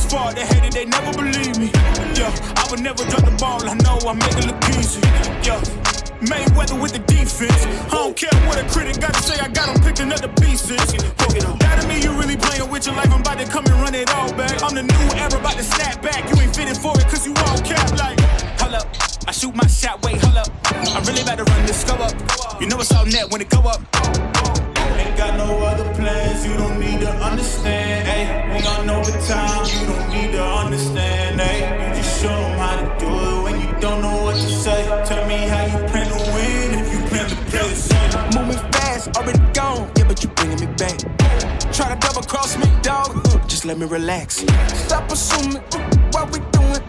this far, they hated, they never believe me. Yeah, I would never drop the ball, I know I make it look easy. Yeah, Mayweather with the defense. I don't care what a critic got to say, I got them picking up the pieces. That to me, you really playing with your life, I'm about to come and run it all back. I'm the new era, about to snap back. You ain't fitting for it, cause you all cap like. Hold up, I shoot my shot, wait, hold up. I'm really about to run this go up. You know it's all net when it go up. Ain't got no other plans, you don't need to understand, ayy. Ain't got no time, you don't need to understand, ayy. You just show them how to do it when you don't know what to say. Tell me how you plan to win if you plan to play the same. Moving fast, already gone, yeah, but you bringing me back. Try to double cross me, dog, just let me relax. Stop assuming what we doing.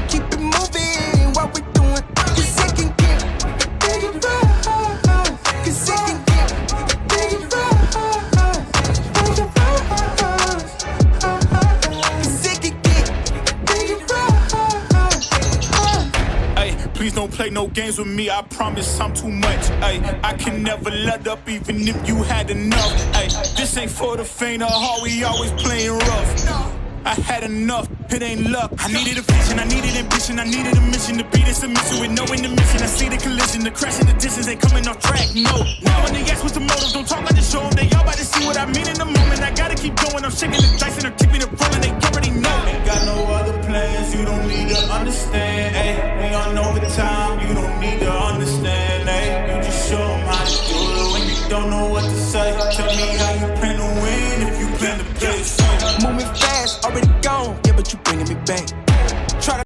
Keep it moving, what we doing. Cause it can get bigger, cause it can get bigger, cause it can get bigger. Ay, please don't play no games with me, I promise I'm too much. Ay, I can never let up even if you had enough. Ay, this ain't for the faint of heart, we always playing rough. I had enough, it ain't luck. I needed a vision, I needed ambition, I needed a mission to beat a submission with no intermission. I see the collision, the crash in the distance, they coming off track, no. Now when they ask what's the motive, don't talk like the show them. They all about to see what I mean in the moment. I gotta keep going, I'm shaking the dice and they're keeping it rolling, they already know. Ain't got no other plans, you don't need to understand, ayy. Ain't on overtime, you don't need to understand, ayy. You just show them how to do it when you don't know what to say. Tell me how you plan to win if you plan to play the same. Moving fast, already gone, yeah, but you bringing me back. Try to